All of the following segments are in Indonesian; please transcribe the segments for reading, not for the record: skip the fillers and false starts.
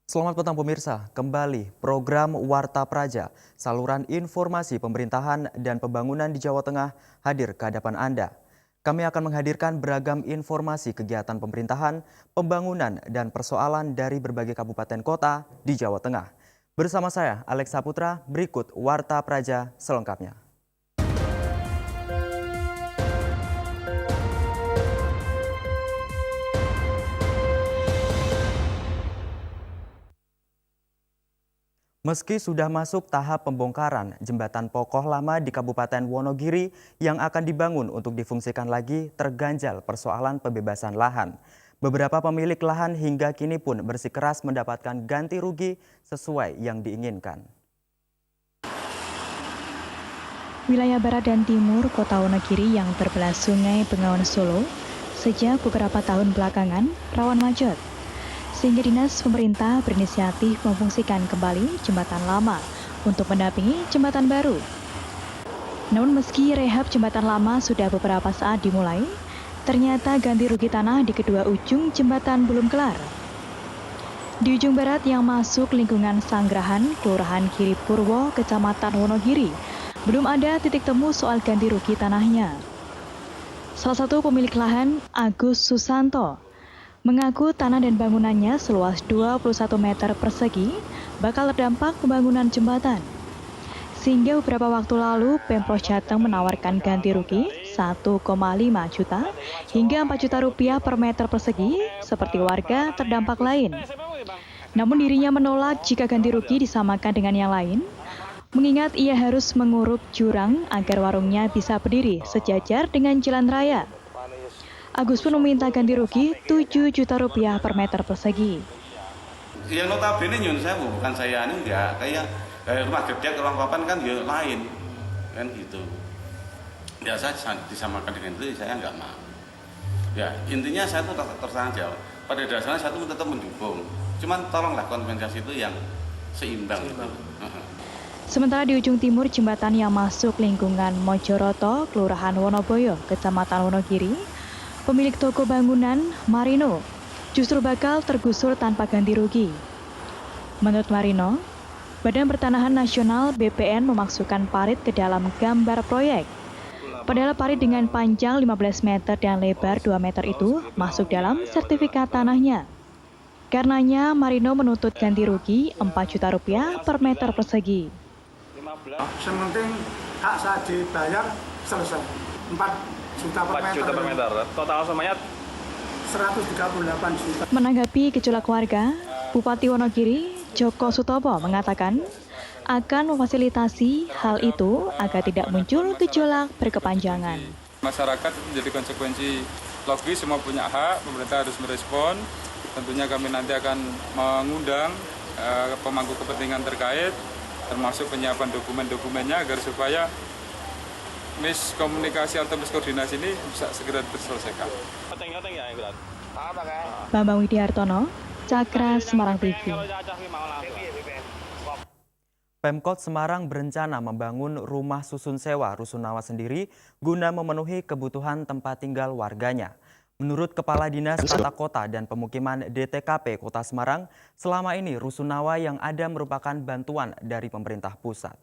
Selamat petang pemirsa, kembali program Warta Praja, saluran informasi pemerintahan dan pembangunan di Jawa Tengah hadir ke hadapan Anda. Kami akan menghadirkan beragam informasi kegiatan pemerintahan, pembangunan, dan persoalan dari berbagai kabupaten kota di Jawa Tengah. Bersama saya, Alexa Putra, berikut Warta Praja selengkapnya. Meski sudah masuk tahap pembongkaran jembatan Pokoh Lama di Kabupaten Wonogiri yang akan dibangun untuk difungsikan lagi terganjal persoalan pembebasan lahan. Beberapa pemilik lahan hingga kini pun bersikeras mendapatkan ganti rugi sesuai yang diinginkan. Wilayah barat dan timur kota Wonogiri yang terbelah Sungai Bengawan Solo sejak beberapa tahun belakangan rawan macet. Sehingga dinas pemerintah berinisiatif memfungsikan kembali jembatan lama untuk mendampingi jembatan baru. Namun meski rehab jembatan lama sudah beberapa saat dimulai, ternyata ganti rugi tanah di kedua ujung jembatan belum kelar. Di ujung barat yang masuk lingkungan Sanggrahan, Kelurahan Giri Purwo, Kecamatan Wonogiri, belum ada titik temu soal ganti rugi tanahnya. Salah satu pemilik lahan, Agus Susanto, mengaku tanah dan bangunannya seluas 21 meter persegi bakal terdampak pembangunan jembatan. Sehingga beberapa waktu lalu Pemprov Jateng menawarkan ganti rugi 1,5 juta hingga 4 juta rupiah per meter persegi seperti warga terdampak lain. Namun dirinya menolak jika ganti rugi disamakan dengan yang lain, mengingat ia harus menguruk jurang agar warungnya bisa berdiri sejajar dengan jalan raya. Agus pun meminta ganti rugi 7 juta rupiah per meter persegi. Yang notabene nyun saya bukan saya ini enggak kayak rumah gedek, ruang papan kan ya lain kan gitu. Ya saya disamakan dengan itu saya enggak mau. Ya intinya saya tuh terserah jawab. Pada dasarnya saya tuh tetap mendukung. Cuman tolonglah kompensasi itu yang seimbang. Sementara di ujung timur jembatan yang masuk lingkungan Mojoroto, Kelurahan Wonoboyo, Kecamatan Wonogiri, pemilik toko bangunan, Marino, justru bakal tergusur tanpa ganti rugi. Menurut Marino, Badan Pertanahan Nasional BPN memasukkan parit ke dalam gambar proyek. Padahal parit dengan panjang 15 meter dan lebar 2 meter itu masuk dalam sertifikat tanahnya. Karenanya Marino menuntut ganti rugi 4 juta rupiah per meter persegi. Sementing hak saya dibayar selesai. 4 juta per meter. Total semuanya 138 juta. Menanggapi gejolak warga, Bupati Wonogiri Joko Sutopo mengatakan akan memfasilitasi hal itu agar tidak muncul gejolak berkepanjangan. Masyarakat menjadi konsekuensi logis, semua punya hak, pemerintah harus merespon. Tentunya kami nanti akan mengundang pemangku kepentingan terkait, termasuk penyiapan dokumen-dokumennya agar supaya miskomunikasi atau miskoordinasi ini bisa segera terselesaikan. Bambang Widiartono, Cakra Semarang TV. Pemkot Semarang berencana membangun rumah susun sewa Rusunawa sendiri guna memenuhi kebutuhan tempat tinggal warganya. Menurut Kepala Dinas Tata Kota dan Pemukiman DTKP Kota Semarang, selama ini Rusunawa yang ada merupakan bantuan dari pemerintah pusat.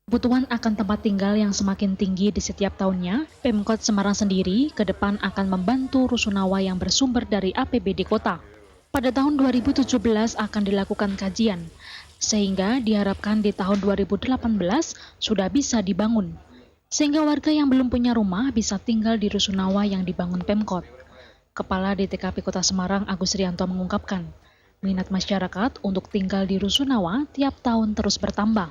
Kebutuhan akan tempat tinggal yang semakin tinggi di setiap tahunnya, Pemkot Semarang sendiri ke depan akan membantu Rusunawa yang bersumber dari APBD kota. Pada tahun 2017 akan dilakukan kajian, sehingga diharapkan di tahun 2018 sudah bisa dibangun. Sehingga warga yang belum punya rumah bisa tinggal di Rusunawa yang dibangun Pemkot. Kepala DTKP Kota Semarang Agus Rianto mengungkapkan, minat masyarakat untuk tinggal di Rusunawa tiap tahun terus bertambah.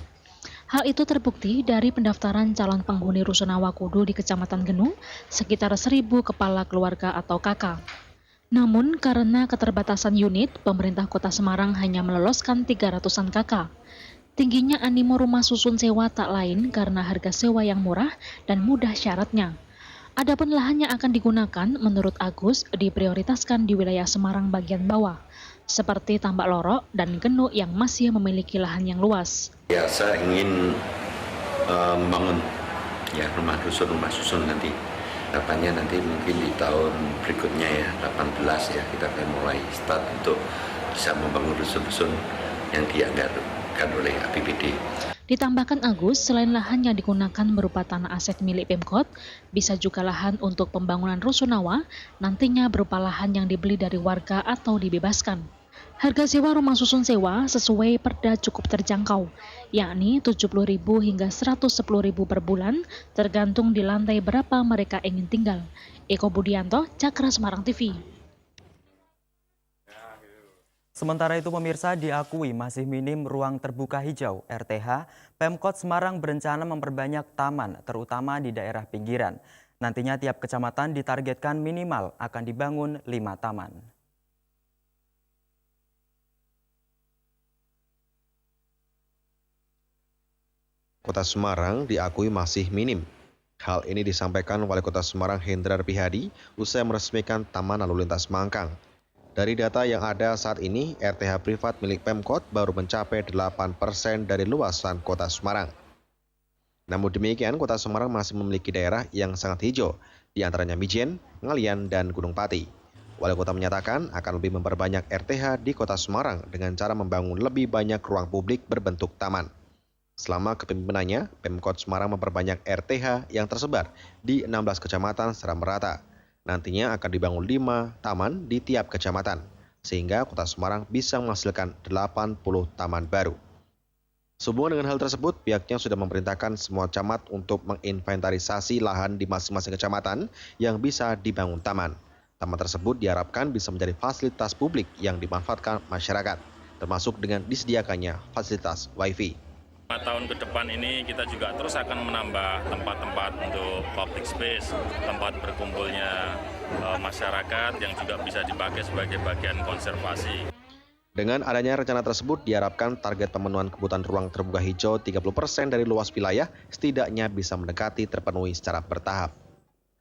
Hal itu terbukti dari pendaftaran calon penghuni Rusunawa Kudu di Kecamatan Genu, sekitar 1.000 kepala keluarga atau KK. Namun karena keterbatasan unit, pemerintah Kota Semarang hanya meloloskan 300-an KK. Tingginya animo rumah susun sewa tak lain karena harga sewa yang murah dan mudah syaratnya. Adapun lahan yang akan digunakan, menurut Agus, diprioritaskan di wilayah Semarang bagian bawah, seperti Tambak Lorok dan Genu yang masih memiliki lahan yang luas. Ya, saya ingin membangun rumah susun nanti. Harapannya nanti mungkin di tahun berikutnya ya, 18 ya, kita akan mulai start untuk bisa membangun rusun-rusun yang dianggarkan oleh APBD. Ditambahkan Agus, selain lahan yang digunakan berupa tanah aset milik Pemkot, bisa juga lahan untuk pembangunan rusunawa, nantinya berupa lahan yang dibeli dari warga atau dibebaskan. Harga sewa rumah susun sewa sesuai perda cukup terjangkau, yakni Rp70.000 hingga Rp110.000 per bulan, tergantung di lantai berapa mereka ingin tinggal. Eko Budianto, Cakra Semarang TV. Sementara itu pemirsa, diakui masih minim ruang terbuka hijau RTH, Pemkot Semarang berencana memperbanyak taman, terutama di daerah pinggiran. Nantinya tiap kecamatan ditargetkan minimal akan dibangun 5 taman. Kota Semarang diakui masih minim. Hal ini disampaikan Wali Kota Semarang Hendrar Pihadi usai meresmikan Taman Lalu Lintas Mangkang. Dari data yang ada saat ini, RTH privat milik Pemkot baru mencapai 8% dari luasan Kota Semarang. Namun demikian, Kota Semarang masih memiliki daerah yang sangat hijau, di antaranya Mijen, Ngalian, dan Gunung Pati. Wali Kota menyatakan akan lebih memperbanyak RTH di Kota Semarang dengan cara membangun lebih banyak ruang publik berbentuk taman. Selama kepemimpinannya, Pemkot Semarang memperbanyak RTH yang tersebar di 16 kecamatan secara merata. Nantinya akan dibangun 5 taman di tiap kecamatan, sehingga Kota Semarang bisa menghasilkan 80 taman baru. Sehubungan dengan hal tersebut, pihaknya sudah memerintahkan semua camat untuk menginventarisasi lahan di masing-masing kecamatan yang bisa dibangun taman. Taman tersebut diharapkan bisa menjadi fasilitas publik yang dimanfaatkan masyarakat, termasuk dengan disediakannya fasilitas Wi-Fi. 5 tahun ke depan ini kita juga terus akan menambah tempat-tempat untuk public space, tempat berkumpulnya masyarakat yang juga bisa dipakai sebagai bagian konservasi. Dengan adanya rencana tersebut diharapkan target pemenuhan kebutuhan ruang terbuka hijau 30% dari luas wilayah setidaknya bisa mendekati terpenuhi secara bertahap.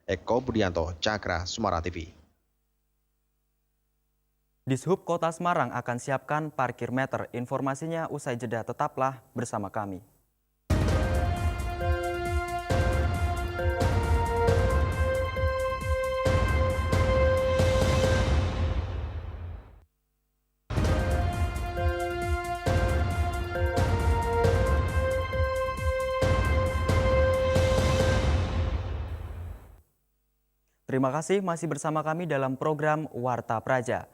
Eko Budianto, Cakra, Semarang TV. Dishub Kota Semarang akan siapkan parkir meter. Informasinya usai jeda, tetaplah bersama kami. Terima kasih masih bersama kami dalam program Warta Praja.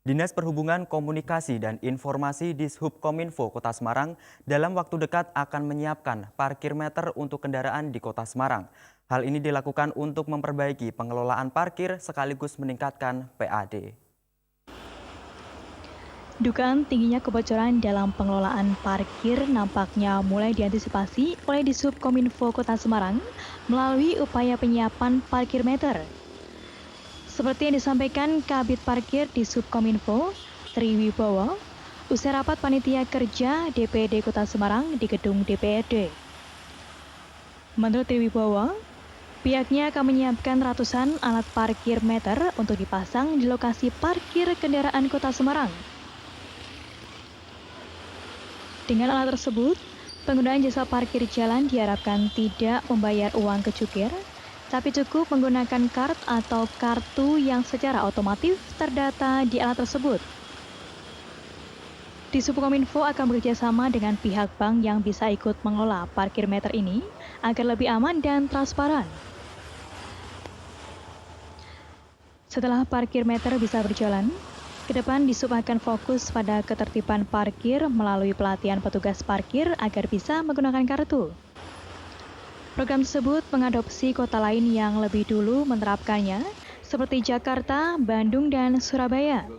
Dinas Perhubungan Komunikasi dan Informasi Dishub Kominfo Kota Semarang dalam waktu dekat akan menyiapkan parkir meter untuk kendaraan di Kota Semarang. Hal ini dilakukan untuk memperbaiki pengelolaan parkir sekaligus meningkatkan PAD. Dugaan tingginya kebocoran dalam pengelolaan parkir nampaknya mulai diantisipasi oleh Dishub Kominfo Kota Semarang melalui upaya penyiapan parkir meter. Seperti yang disampaikan Kabid Parkir di Subkominfo, Tri Wibowo, usai rapat panitia kerja DPD Kota Semarang di gedung DPRD. Menurut Tri Wibowo, pihaknya akan menyiapkan ratusan alat parkir meter untuk dipasang di lokasi parkir kendaraan Kota Semarang. Dengan alat tersebut, penggunaan jasa parkir jalan diharapkan tidak membayar uang ke jukir, tapi cukup menggunakan atau kartu yang secara otomatis terdata di alat tersebut. Di Subkominfo akan bekerjasama dengan pihak bank yang bisa ikut mengelola parkir meter ini agar lebih aman dan transparan. Setelah parkir meter bisa berjalan, ke depan Disub akan fokus pada ketertiban parkir melalui pelatihan petugas parkir agar bisa menggunakan kartu. Program tersebut mengadopsi kota lain yang lebih dulu menerapkannya, seperti Jakarta, Bandung, dan Surabaya.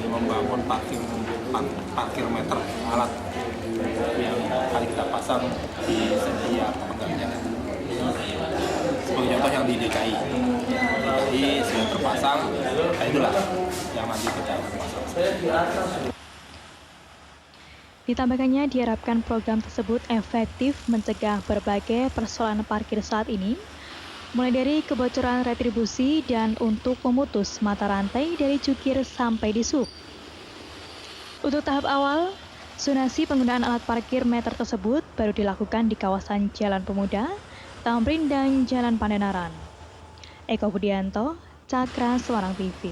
Membangun parkir meter alat yang akan kita pasang di setiap pegang jalan. Sebagai contoh yang di DKI, jadi sudah terpasang, nah itulah yang nanti kita akan pasang. Ditambahkannya diharapkan program tersebut efektif mencegah berbagai persoalan parkir saat ini, mulai dari kebocoran retribusi dan untuk memutus mata rantai dari jukir sampai Disub. Untuk tahap awal, zonasi penggunaan alat parkir meter tersebut baru dilakukan di kawasan Jalan Pemuda, Tamrin, dan Jalan Pandenaran. Eko Budianto, Cakra Semarang TV.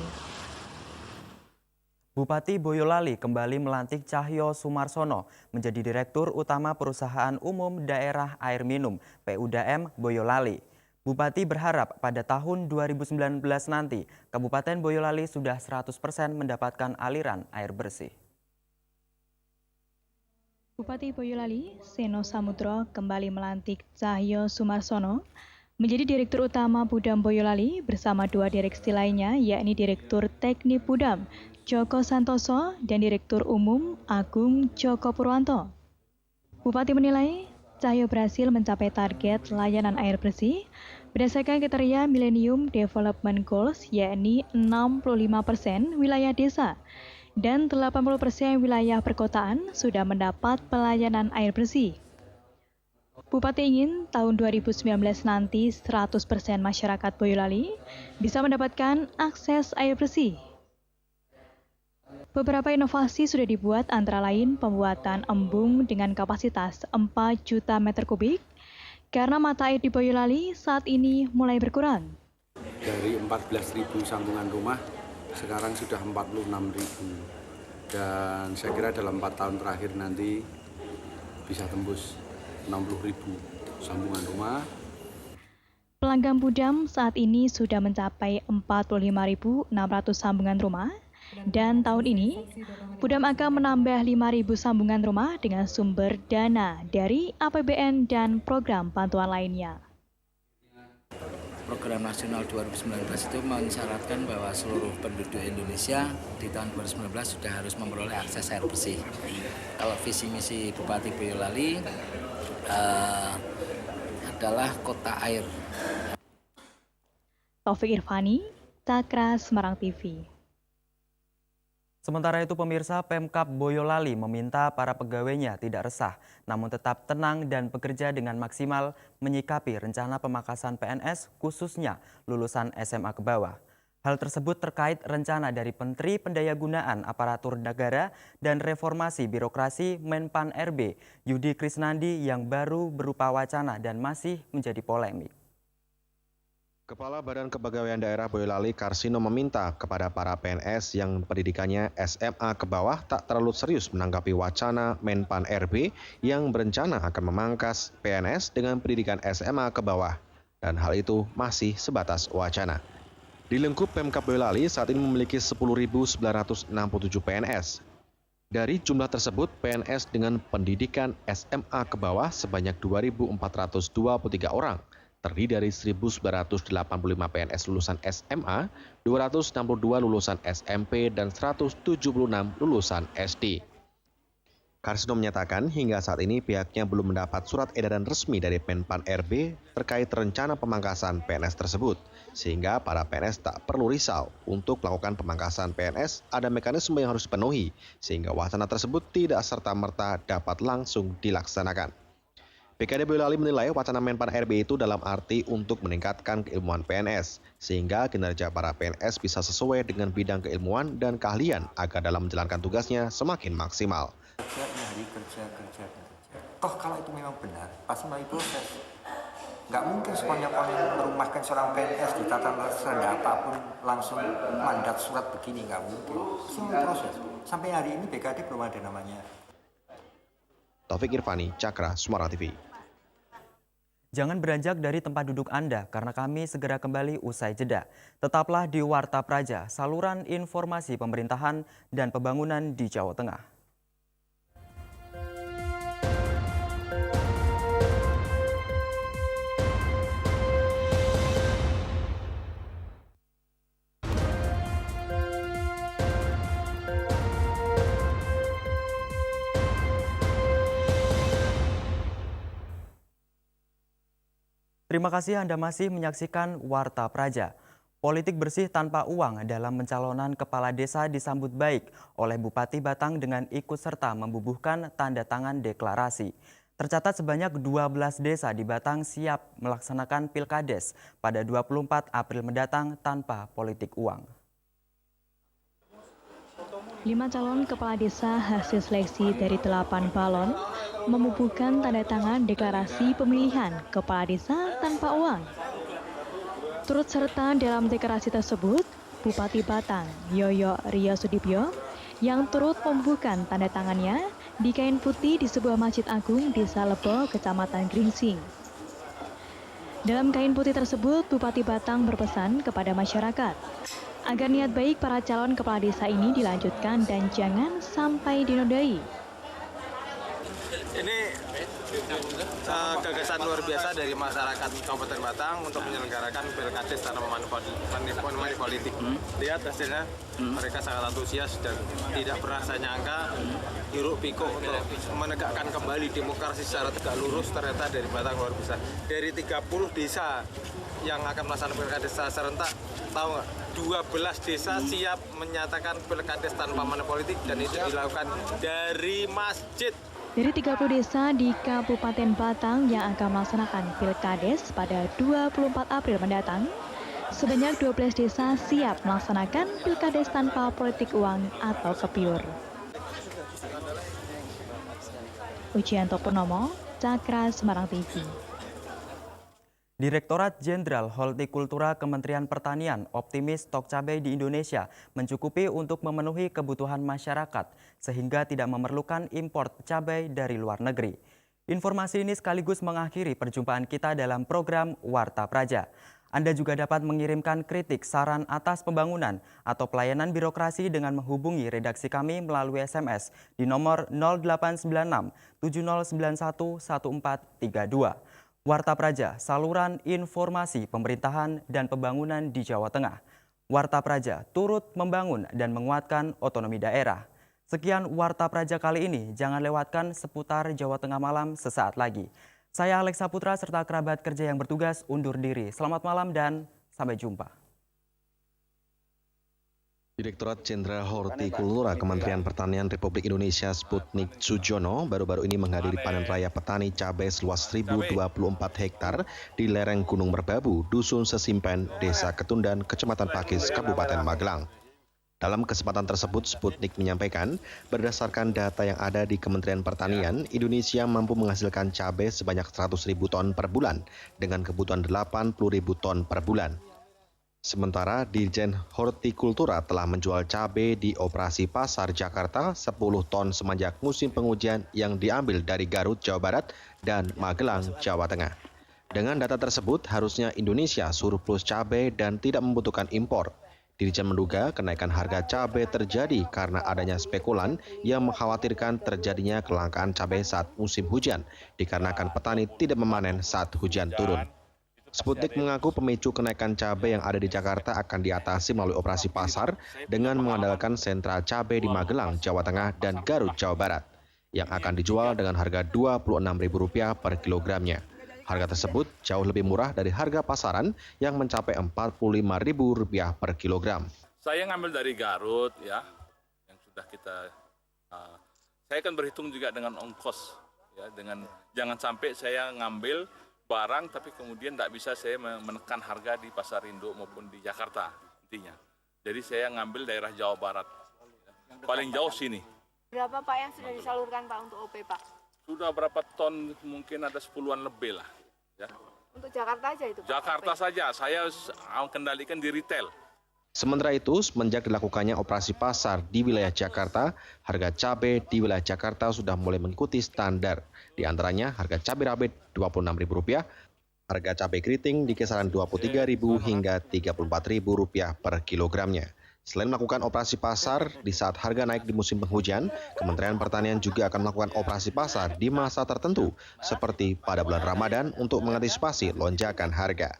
Bupati Boyolali kembali melantik Cahyo Sumarsono menjadi Direktur Utama Perusahaan Umum Daerah Air Minum (PUDM) Boyolali. Bupati berharap pada tahun 2019 nanti Kabupaten Boyolali sudah 100% mendapatkan aliran air bersih. Bupati Boyolali, Seno Samudro, kembali melantik Cahyo Sumarsono menjadi Direktur Utama Pudam Boyolali bersama dua direksi lainnya, yakni Direktur Teknik Pudam Joko Santoso dan Direktur Umum Agung Joko Purwanto. Bupati menilai Cahyo berhasil mencapai target layanan air bersih berdasarkan kriteria Millennium Development Goals, yakni 65% wilayah desa dan 80% wilayah perkotaan sudah mendapat pelayanan air bersih. Bupati ingin tahun 2019 nanti 100% masyarakat Boyolali bisa mendapatkan akses air bersih. Beberapa inovasi sudah dibuat, antara lain pembuatan embung dengan kapasitas 4 juta meter kubik karena mata air di Boyolali saat ini mulai berkurang. Dari 14.000 sambungan rumah sekarang sudah 46.000 dan saya kira dalam 4 tahun terakhir nanti bisa tembus 60.000 sambungan rumah. Pelanggan Pudam saat ini sudah mencapai 45.600 sambungan rumah dan tahun ini Pudam akan menambah 5.000 sambungan rumah dengan sumber dana dari APBN dan program bantuan lainnya. Program nasional 2019 itu mensyaratkan bahwa seluruh penduduk Indonesia di tahun 2019 sudah harus memperoleh akses air bersih. Kalau visi misi Bupati Boyolali adalah kota air. Taufik Irvani, Cakra Semarang TV. Sementara itu pemirsa, Pemkab Boyolali meminta para pegawainya tidak resah, namun tetap tenang dan bekerja dengan maksimal menyikapi rencana pemangkasan PNS khususnya lulusan SMA ke bawah. Hal tersebut terkait rencana dari Menteri Pendayagunaan Aparatur Negara dan Reformasi Birokrasi Menpan RB Yudi Krisnandi yang baru berupa wacana dan masih menjadi polemik. Kepala Badan Kepegawaian Daerah Boyolali Karsino meminta kepada para PNS yang pendidikannya SMA ke bawah tak terlalu serius menanggapi wacana Menpan RB yang berencana akan memangkas PNS dengan pendidikan SMA ke bawah. Dan hal itu masih sebatas wacana. Di lingkup Pemkab Boyolali saat ini memiliki 10.967 PNS. Dari jumlah tersebut, PNS dengan pendidikan SMA ke bawah sebanyak 2.423 orang. Terdiri dari 1.985 PNS lulusan SMA, 262 lulusan SMP, dan 176 lulusan SD. Karsino menyatakan hingga saat ini pihaknya belum mendapat surat edaran resmi dari Menpan RB terkait rencana pemangkasan PNS tersebut, sehingga para PNS tak perlu risau untuk melakukan pemangkasan PNS, ada mekanisme yang harus dipenuhi, sehingga wacana tersebut tidak serta-merta dapat langsung dilaksanakan. BKD Boyolali menilai wacana Menpan RB itu dalam arti untuk meningkatkan keilmuan PNS, sehingga kinerja para PNS bisa sesuai dengan bidang keilmuan dan keahlian agar dalam menjalankan tugasnya semakin maksimal. Kerja. Toh kalau itu memang benar, pasti melalui proses. Nggak mungkin semuanya merumahkan seorang PNS di tata rendah apapun langsung mandat surat begini, nggak mungkin. Semua proses. Sampai hari ini BKD belum ada namanya. Taufik Irvani, Cakra, Semarang TV. Jangan beranjak dari tempat duduk Anda karena kami segera kembali usai jeda. Tetaplah di Warta Praja, saluran informasi pemerintahan dan pembangunan di Jawa Tengah. Terima kasih Anda masih menyaksikan Warta Praja. Politik bersih tanpa uang dalam pencalonan kepala desa disambut baik oleh Bupati Batang dengan ikut serta membubuhkan tanda tangan deklarasi. Tercatat sebanyak 12 desa di Batang siap melaksanakan Pilkades pada 24 April mendatang tanpa politik uang. 5 calon kepala desa hasil seleksi dari 8 balon membubuhkan tanda tangan deklarasi pemilihan kepala desa tanpa uang. Turut serta dalam deklarasi tersebut, Bupati Batang, Yoyo Ria Sudibyo, yang turut membubuhkan tanda tangannya di kain putih di sebuah masjid agung Desa Lebo, Kecamatan Gringsing. Dalam kain putih tersebut, Bupati Batang berpesan kepada masyarakat agar niat baik para calon kepala desa ini dilanjutkan dan jangan sampai dinodai. Ini gagasan luar biasa dari masyarakat Kabupaten Batang untuk menyelenggarakan Pilkades tanpa money politik. Lihat hasilnya, mereka sangat antusias dan tidak pernah saya nyangka hiruk pikuk untuk menegakkan kembali demokrasi secara tegak lurus. Ternyata dari Batang luar biasa. Dari 30 desa yang akan melaksanakan Pilkades serentak, tahu nggak? 12 desa siap menyatakan Pilkades tanpa money politik, dan itu dilakukan dari masjid. Dari 30 desa di Kabupaten Batang yang akan melaksanakan Pilkades pada 24 April mendatang, sebanyak 12 desa siap melaksanakan Pilkades tanpa politik uang atau kepiur. Ujianto Purnomo, Cakra Semarang TV. Direktorat Jenderal Hortikultura Kementerian Pertanian optimis stok cabai di Indonesia mencukupi untuk memenuhi kebutuhan masyarakat sehingga tidak memerlukan impor cabai dari luar negeri. Informasi ini sekaligus mengakhiri perjumpaan kita dalam program Warta Praja. Anda juga dapat mengirimkan kritik, saran atas pembangunan atau pelayanan birokrasi dengan menghubungi redaksi kami melalui SMS di nomor 0896 7091 1432. Warta Praja, saluran informasi pemerintahan dan pembangunan di Jawa Tengah. Warta Praja turut membangun dan menguatkan otonomi daerah. Sekian Warta Praja kali ini, jangan lewatkan seputar Jawa Tengah malam sesaat lagi. Saya Alex Saputra serta kerabat kerja yang bertugas undur diri. Selamat malam dan sampai jumpa. Direktorat Jenderal Hortikultura Kementerian Pertanian Republik Indonesia Sputnik Sujono baru-baru ini menghadiri panen raya petani cabai seluas 1.024 hektar di lereng Gunung Merbabu, Dusun Sesimpen, Desa Ketundan, Kecamatan Pakis, Kabupaten Magelang. Dalam kesempatan tersebut, Sputnik menyampaikan, berdasarkan data yang ada di Kementerian Pertanian, Indonesia mampu menghasilkan cabai sebanyak 100.000 ton per bulan dengan kebutuhan 80.000 ton per bulan. Sementara Dirjen Hortikultura telah menjual cabai di operasi pasar Jakarta 10 ton semenjak musim penghujan yang diambil dari Garut, Jawa Barat dan Magelang, Jawa Tengah. Dengan data tersebut, harusnya Indonesia surplus cabai dan tidak membutuhkan impor. Dirjen menduga kenaikan harga cabai terjadi karena adanya spekulan yang mengkhawatirkan terjadinya kelangkaan cabai saat musim hujan, dikarenakan petani tidak memanen saat hujan turun. Sputnik mengaku pemicu kenaikan cabai yang ada di Jakarta akan diatasi melalui operasi pasar dengan mengandalkan sentral cabai di Magelang, Jawa Tengah, dan Garut, Jawa Barat, yang akan dijual dengan harga Rp26.000 per kilogramnya. Harga tersebut jauh lebih murah dari harga pasaran yang mencapai Rp45.000 per kilogram. Saya ngambil dari Garut ya, yang sudah saya akan berhitung juga dengan ongkos ya, dengan jangan sampai saya ngambil barang tapi kemudian tidak bisa saya menekan harga di pasar induk maupun di Jakarta intinya. Jadi saya ngambil daerah Jawa Barat, paling jauh sini. Berapa Pak yang sudah disalurkan Pak untuk OP Pak? Sudah berapa ton, mungkin ada 10-an lebih lah. Ya. Untuk Jakarta aja itu Pak? Jakarta OP? saja, saya kendalikan di retail. Sementara itu, semenjak dilakukannya operasi pasar di wilayah Jakarta, harga cabai di wilayah Jakarta sudah mulai mengikuti standar. Di antaranya harga cabai rawit Rp26.000, harga cabai keriting di kisaran Rp23.000 hingga Rp34.000 per kilogramnya. Selain melakukan operasi pasar di saat harga naik di musim penghujan, Kementerian Pertanian juga akan melakukan operasi pasar di masa tertentu, seperti pada bulan Ramadan untuk mengantisipasi lonjakan harga.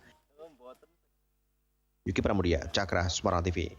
Yuki Pramudia, Cakra Semarang TV.